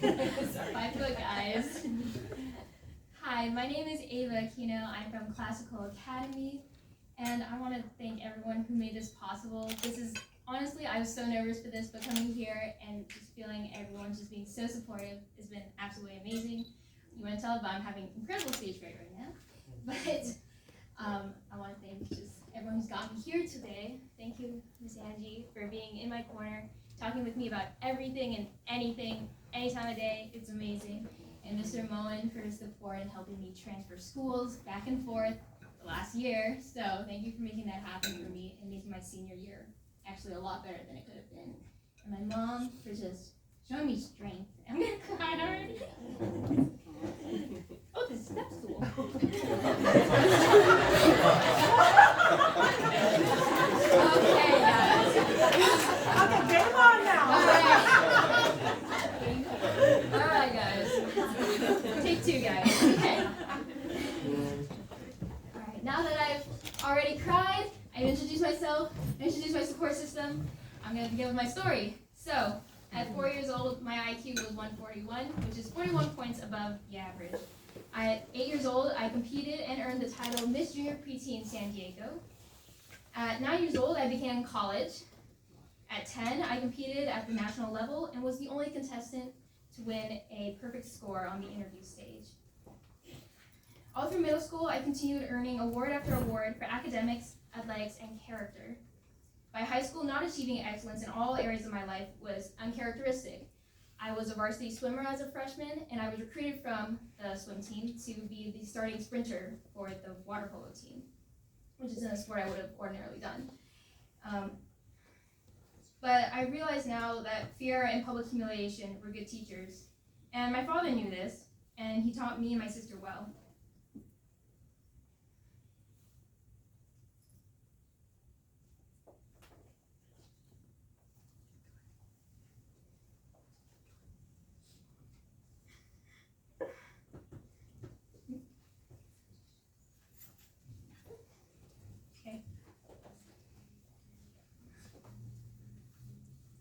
5 foot guys. Hi, my name is Aquino. I'm from Classical Academy, and I want to thank everyone who made this possible. This is, honestly, I was so nervous for this, but coming here and just feeling everyone just being so supportive has been absolutely amazing. You want to tell, but I'm having incredible stage fright right now. But I want to thank just everyone who's gotten me here today. Thank you, Miss Angie, for being in my corner, talking with me about everything and anything, any time of day. It's amazing. And Mr. Moen for his support and helping me transfer schools back and forth the last year. So thank you for making that happen for me and making my senior year actually a lot better than it could have been. And my mom for just showing me strength. I'm gonna cry already. Oh, this step stool. Okay, guys. Okay, game on now. All right, guys. Take 2, guys. Okay. All right. Now that I've already cried, I've introduced myself, introduced my support system. I'm gonna begin with my story. So, at 4 years old, my IQ was 141, which is 41 points above the average. At 8 years old, I competed and earned the title Miss Junior Preteen San Diego. At 9 years old, I began college. At 10, I competed at the national level and was the only contestant to win a perfect score on the interview stage. All through middle school, I continued earning award after award for academics, athletics, and character. By high school, not achieving excellence in all areas of my life was uncharacteristic. I was a varsity swimmer as a freshman, and I was recruited from the swim team to be the starting sprinter for the water polo team, which isn't a sport I would have ordinarily done. But I realize now that fear and public humiliation were good teachers. And my father knew this, and he taught me and my sister well. Okay.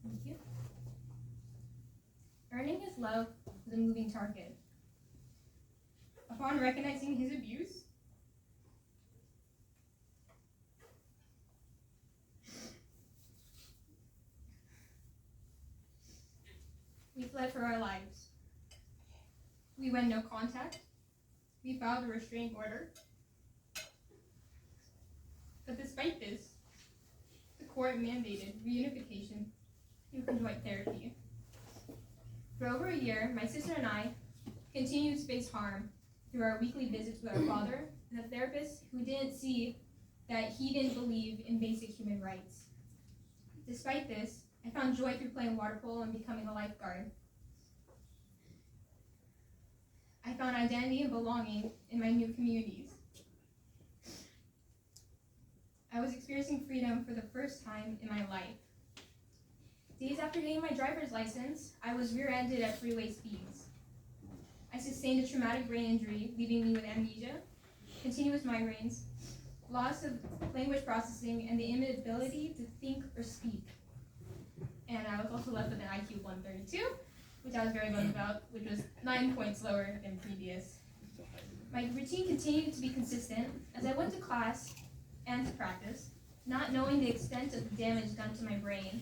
Thank you. Earning his love was a moving target. Upon recognizing his abuse, we fled for our lives. We went no contact. We filed a restraining order. But despite this, the court mandated reunification through conjoint therapy. For over a year, my sister and I continued to face harm through our weekly visits with our father and a therapist who didn't see that he didn't believe in basic human rights. Despite this, I found joy through playing water polo and becoming a lifeguard. I found identity and belonging in my new communities. I was experiencing freedom for the first time in my life. Days after getting my driver's license, I was rear-ended at freeway speeds. I sustained a traumatic brain injury, leaving me with amnesia, continuous migraines, loss of language processing, and the inability to think or speak. And I was also left with an IQ of 132, which I was very bummed about, which was 9 points lower than previous. My routine continued to be consistent as I went to class and to practice, not knowing the extent of the damage done to my brain.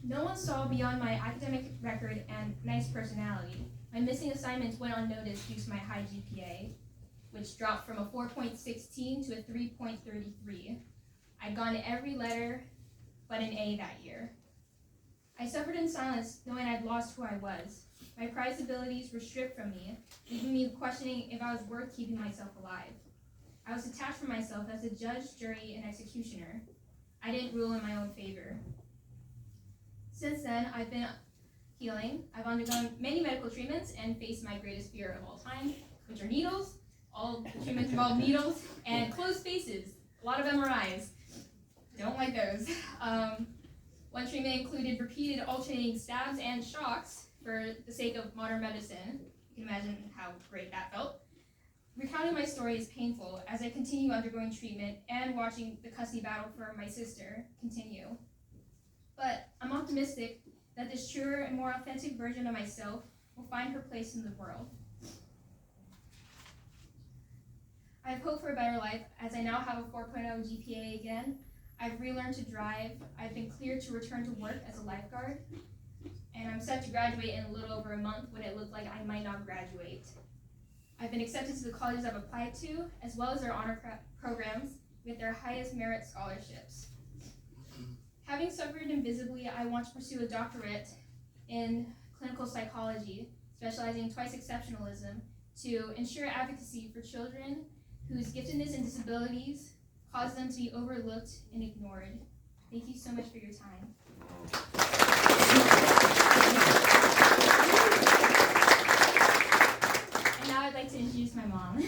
No one saw beyond my academic record and nice personality. My missing assignments went unnoticed due to my high GPA, which dropped from a 4.16 to a 3.33. I'd gone every letter but an A that year. I suffered in silence, knowing I'd lost who I was. My prized abilities were stripped from me, leaving me questioning if I was worth keeping myself alive. I was detached from myself as a judge, jury, and executioner. I didn't rule in my own favor. Since then, I've been healing. I've undergone many medical treatments and faced my greatest fear of all time, which are needles. All the treatments involve needles and closed spaces. A lot of MRIs. Don't like those. One treatment included repeated alternating stabs and shocks for the sake of modern medicine. You can imagine how great that felt. Recounting my story is painful as I continue undergoing treatment and watching the custody battle for my sister continue. But I'm optimistic that this truer and more authentic version of myself will find her place in the world. I have hope for a better life as I now have a 4.0 GPA again. I've relearned to drive. I've been cleared to return to work as a lifeguard. And I'm set to graduate in a little over a month when it looked like I might not graduate. I've been accepted to the colleges I've applied to, as well as their honor programs with their highest merit scholarships. Having suffered invisibly, I want to pursue a doctorate in clinical psychology, specializing in twice exceptionalism, to ensure advocacy for children whose giftedness and disabilities cause them to be overlooked and ignored. Thank you so much for your time. And now I'd like to introduce my mom.